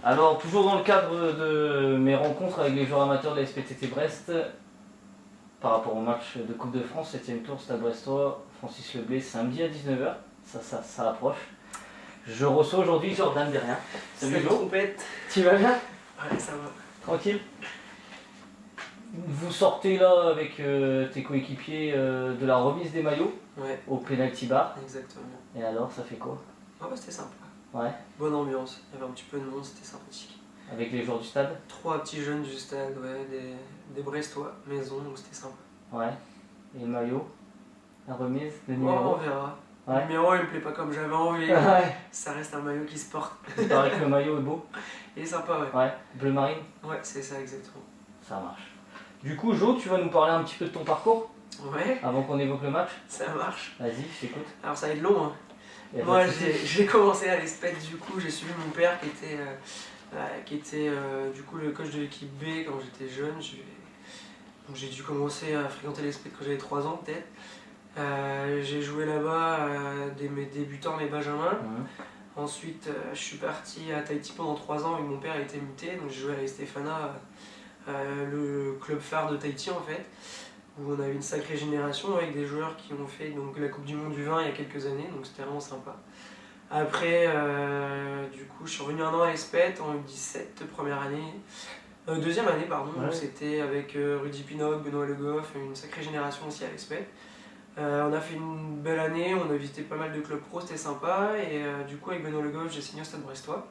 Alors, toujours dans le cadre de mes rencontres avec les joueurs amateurs de la SPTT Brest, par rapport au match de Coupe de France, 7ème tour, Stade Brestois, Francis Leblé, samedi à 19h, ça approche. Je reçois aujourd'hui Jordan Derrien. Salut trompette. Tu vas bien? Ouais, ça va. Tranquille? Vous sortez là avec tes coéquipiers de la remise des maillots au penalty bar. Exactement. Et alors, ça fait quoi? Ah bah c'était sympa. Ouais. Bonne ambiance, il y avait un petit peu de monde, c'était sympathique. Avec les joueurs du stade? 3 petits jeunes du stade, des Brestois, maison, donc c'était sympa. Ouais. Et le maillot? La remise? Le Oh, numéro? on verra. Ouais. Le numéro il me plaît pas comme j'avais envie. Ouais. Ça reste un maillot qui se porte. Il paraît que le maillot est beau. Il est sympa, ouais. Ouais. Bleu marine? Ouais, c'est ça exactement. Ça marche. Du coup, Jo, tu vas nous parler un petit peu de ton parcours Ouais, avant qu'on évoque le match? ça marche. Vas-y, je t'écoute. Alors ça va être long, hein. Et Moi vas-y. j'ai commencé à l'ESPET, du coup j'ai suivi mon père qui était du coup le coach de l'équipe B quand j'étais jeune. Donc j'ai dû commencer à fréquenter l'ESPET quand j'avais 3 ans peut-être. J'ai joué là-bas dès mes débutants, mes benjamins. Ensuite je suis parti à Tahiti pendant 3 ans et mon père a été muté, donc j'ai joué à la Stefana, le club phare de Tahiti en fait, où on avait une sacrée génération avec des joueurs qui ont fait donc, la Coupe du Monde du vin il y a quelques années, donc c'était vraiment sympa. Après, du coup, je suis revenu un an à l'ESPET en U17, première année, deuxième année, pardon, Ouais. où c'était avec Rudy Pinock, Benoît Le Goff, une sacrée génération aussi à l'ESPET. On a fait une belle année, on a visité pas mal de clubs pro, c'était sympa, et du coup, avec Benoît Le Goff, j'ai signé au Stade Brestois.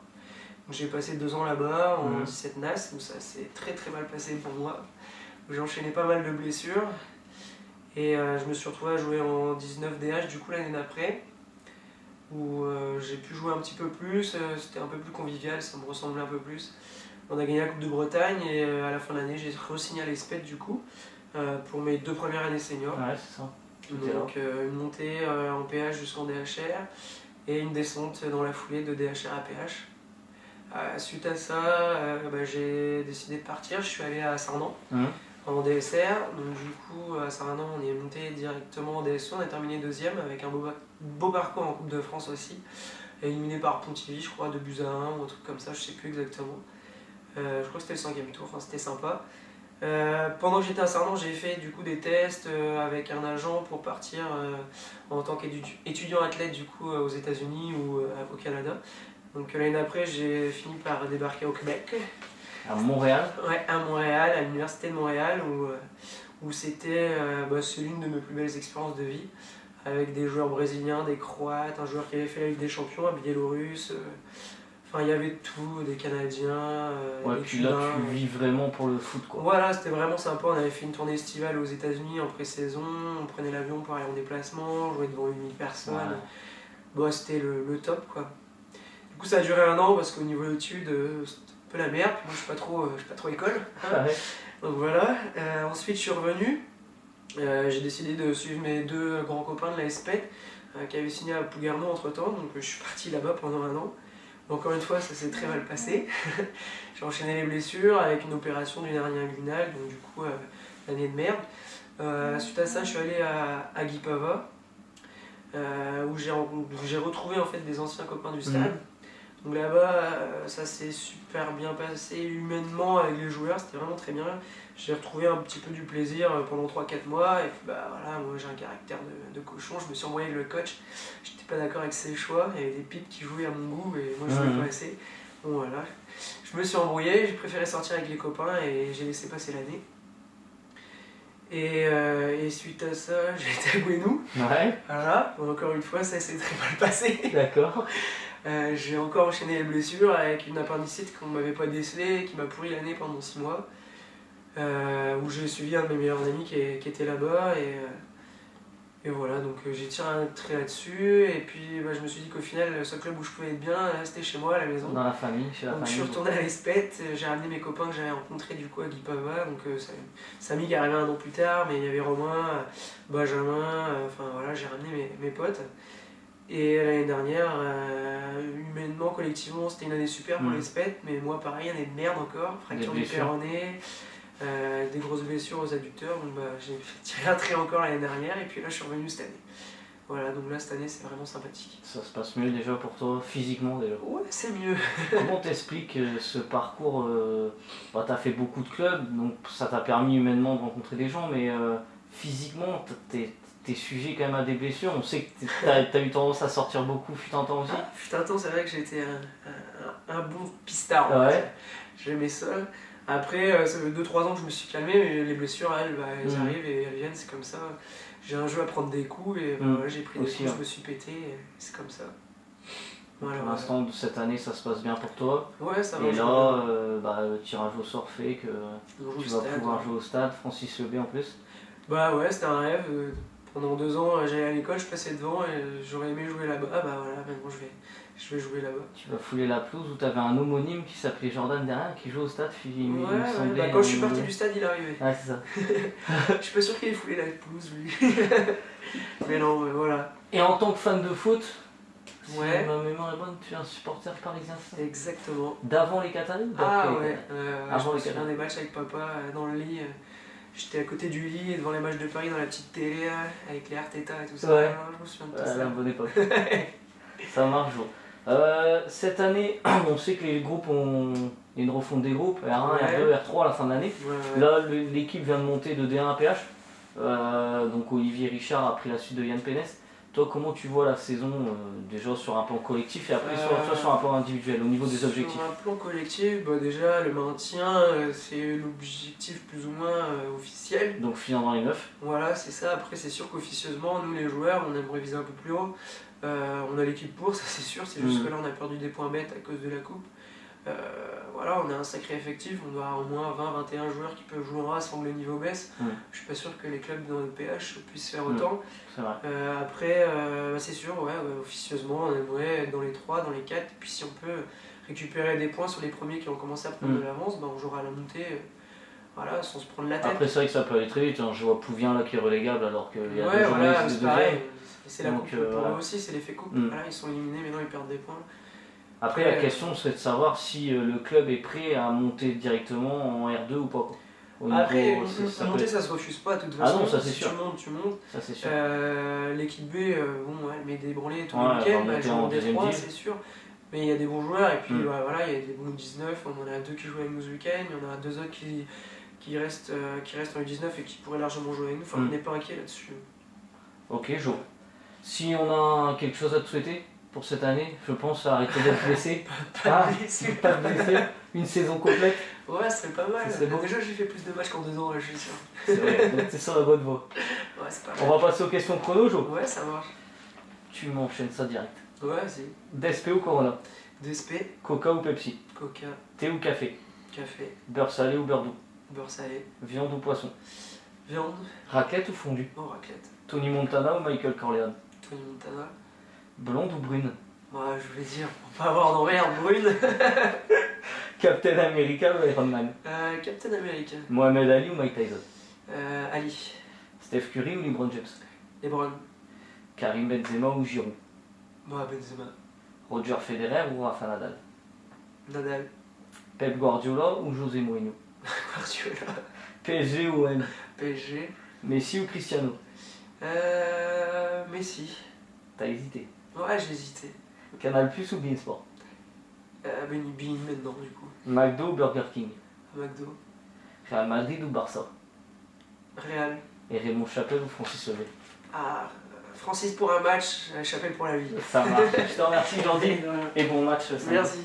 Donc, j'ai passé 2 ans là-bas, en 17 NAS, où ça s'est très très mal passé pour moi. J'ai enchaîné pas mal de blessures et je me suis retrouvé à jouer en 19 DH du coup l'année d'après où j'ai pu jouer un petit peu plus, c'était un peu plus convivial, ça me ressemblait un peu plus. On a gagné la Coupe de Bretagne et à la fin de l'année j'ai re-signé à l'ESPET du coup pour mes 2 premières années seniors. Ouais, c'est ça. Donc une montée en PH jusqu'en DHR et une descente dans la foulée de DHR à PH. Suite à ça, j'ai décidé de partir, je suis allé à Sarnan. En DSR, donc du coup à Sarnan on est monté directement en DSO, on a terminé 2ème avec un beau parcours en Coupe de France aussi, éliminé par Pontivy je crois 2-1 ou un truc comme ça, je sais plus exactement. Je crois que c'était le 5ème tour, enfin c'était sympa. Pendant que j'étais à Sarnan j'ai fait du coup des tests avec un agent pour partir en tant qu'étudiant athlète du coup aux États-Unis ou au Canada. Donc l'année d'après j'ai fini par débarquer au Québec. À Montréal? Ouais, à Montréal, à l'université de Montréal, où c'est l'une de mes plus belles expériences de vie, avec des joueurs brésiliens, des Croates, un joueur qui avait fait la Ligue des Champions, un Biélorusse, il y avait tout, des Canadiens, Ouais, des puis Cubains. là tu vis vraiment pour le foot quoi. Voilà, c'était vraiment sympa, on avait fait une tournée estivale aux États-Unis en pré-saison, on prenait l'avion pour aller en déplacement, jouer devant 8000 personnes. Ouais. Bon, c'était le top quoi. Du coup ça a duré 1 an parce qu'au niveau études, peu la merde, moi je suis pas trop école. Ouais. Donc voilà, ensuite je suis revenu, j'ai décidé de suivre mes 2 grands copains de la SPET qui avaient signé à Pougarnon entre temps, donc je suis parti là-bas pendant 1 an. Encore une fois ça s'est très mal passé, j'ai enchaîné les blessures avec une opération d'une hernie inguinale, donc du coup l'année de merde. Suite à ça je suis allé à Guipava, où j'ai retrouvé en fait des anciens copains du stade. Donc là-bas, ça s'est super bien passé humainement avec les joueurs, c'était vraiment très bien. J'ai retrouvé un petit peu du plaisir pendant 3-4 mois, et puis voilà, moi j'ai un caractère de cochon, je me suis embrouillé avec le coach, j'étais pas d'accord avec ses choix, il y avait des pipes qui jouaient à mon goût, et moi je jouais pas assez. Bon voilà, je me suis embrouillé, j'ai préféré sortir avec les copains, et j'ai laissé passer l'année. Et suite à ça, j'ai été à Gouenou. Ouais. Voilà, encore une fois, ça s'est très mal passé. D'accord. J'ai encore enchaîné les blessures avec une appendicite qu'on ne m'avait pas décelée, qui m'a pourri l'année pendant 6 mois. Où j'ai suivi un de mes meilleurs amis qui était là-bas. Et voilà, donc j'ai tiré un trait là-dessus. Et puis je me suis dit qu'au final, le seul club où je pouvais être bien, c'était chez moi à la maison. Dans la famille, chez la Donc je famille. suis retourné à l'ESPET, j'ai ramené mes copains que j'avais rencontrés du coup à Guipava. Donc Samy qui est arrivé 1 an plus tard, mais il y avait Romain, Benjamin, enfin voilà, j'ai ramené mes potes. Et l'année dernière, humainement, collectivement, c'était une année super pour l'ESPET, mais moi pareil, année de merde encore, fracture du péroné, des grosses blessures aux adducteurs, donc j'ai tiré un trait encore l'année dernière, et puis là je suis revenu cette année. Voilà, donc là, cette année, c'est vraiment sympathique. Ça se passe mieux déjà pour toi, physiquement déjà. Ouais, c'est mieux. Comment t'expliques ce parcours t'as fait beaucoup de clubs, donc ça t'a permis humainement de rencontrer des gens, mais physiquement, t'es sujet quand même à des blessures. On sait que t'as eu tendance à sortir beaucoup, fut un temps aussi. Fut un temps, c'est vrai que j'étais un bon pistard. Ouais. J'aimais ça. Après, ça fait 2-3 ans que je me suis calmé, mais les blessures, elles arrivent et elles viennent, c'est comme ça. J'ai un jeu à prendre des coups et voilà, j'ai pris des coups, je me suis pété, et c'est comme ça. Voilà, pour l'instant, cette année, ça se passe bien pour toi. Ouais, ça va. Et là, le tirage au sort fait que tu vas pouvoir jouer au stade, Francis Lebé en plus. Bah ouais, c'était un rêve. Pendant 2 ans, j'allais à l'école, je passais devant et j'aurais aimé jouer là-bas. Ah bah voilà, maintenant je vais jouer là-bas. Tu vas fouler la pelouse où tu avais un homonyme qui s'appelait Jordan derrière qui joue au stade. Ouais, quand je suis parti du stade, il est arrivé. Ouais, c'est ça. Je suis pas sûr qu'il ait foulé la pelouse, lui. Mais non, voilà. Et en tant que fan de foot, si ma mémoire est bonne, tu es un supporter parisien, ça? Exactement. D'avant les Qataris ou Ah d'après? ouais, je me souviens des matchs avec papa dans le lit. J'étais à côté du lit et devant les matchs de Paris dans la petite télé avec les Arteta et tout ça. Ouais. Je me souviens de tout ça. La bonne époque. Ça marche. Cette année, on sait que les groupes ont une refonte des groupes, R1, R2, R3 à la fin de l'année. Ouais. Là, l'équipe vient de monter de D1 à PH. Donc Olivier Richard a pris la suite de Yann Pénès. Toi, comment tu vois la saison déjà sur un plan collectif et après sur un plan individuel au niveau des objectifs? Sur un plan collectif, déjà le maintien, c'est l'objectif plus ou moins officiel. Donc finir dans les 9. Voilà, c'est ça. Après, c'est sûr qu'officieusement, nous les joueurs, on aimerait viser un peu plus haut. On a l'équipe pour, ça c'est sûr. C'est juste que là, on a perdu des points bêtes à cause de la coupe. Voilà, on a un sacré effectif, on doit au moins 20-21 joueurs qui peuvent jouer en A sans que le niveau baisse. Je suis pas sûr que les clubs dans le PH puissent faire autant. C'est vrai. Après, c'est sûr, officieusement, on aimerait être dans les 3, dans les 4. Et puis si on peut récupérer des points sur les premiers qui ont commencé à prendre de l'avance, on jouera à la montée voilà, sans se prendre la tête. Après, c'est vrai que ça peut aller très vite. Hein. Je vois Pouvien là qui est relégable alors qu'il y a deux journées c'est pareil. C'est la donc, coupe pour eux aussi, c'est l'effet coupe. Voilà, ils sont éliminés, maintenant ils perdent des points. Après, la question serait de savoir si le club est prêt à monter directement en R2 ou pas. Après, monter ça se refuse pas de toute façon. Ah non, ça c'est sûr. Tu montes. Ça c'est sûr. L'équipe B, elle met des branlés tous les week-ends, elle joue en D3, c'est sûr. Mais il y a des bons joueurs et puis voilà, il y a des bons 19. On en a 2 qui jouent avec nous ce week-end, il y en a 2 autres qui restent en U19 et qui pourraient largement jouer avec nous. Enfin, on n'est pas inquiet là-dessus. Ok, Jo. Si on a quelque chose à te souhaiter pour cette année, je pense arrêter d'être blessé. Pas de blessé. Une saison complète. Ouais, ce serait pas mal. Bon. Déjà, j'ai fait plus de matchs qu'en 2 ans, là, je suis sûr. C'est vrai, t'es sur la bonne voie. Ouais, c'est pas mal. On va passer aux questions chrono, Jo. Ouais, ça marche. Tu m'enchaînes ça direct. Ouais, vas-y. DSP ou Corona? DSP. Coca ou Pepsi? Coca. Thé ou café? Café. Beurre salé ou beurre doux? Beurre salé. Viande ou poisson? Viande. Raclette ou fondue? Oh, raclette. Tony Montana ou Michael Corleone? Tony Montana. Blonde ou brune? Ouais, je voulais dire, pour pas avoir d'emmerde, brune. Captain America ou Iron Man? Captain America. Mohamed Ali ou Mike Tyson? Ali. Steph Curry ou LeBron James? LeBron. Karim Benzema ou Giroud? Benzema. Roger Federer ou Rafa Nadal? Nadal. Pep Guardiola ou José Mourinho? Guardiola. PSG ou OM? PSG. Messi ou Cristiano? Messi. T'as hésité. Ouais, j'ai hésité. Canal Plus ou Beansport? Bein maintenant, du coup. McDo ou Burger King? McDo. Real Madrid ou Barça? Real. Et Raymond Chappelle ou Francis Levé? Ah, Francis pour un match, Chapelle pour la vie. Ça marche. Je te remercie, Jordi. Et bon match. Merci.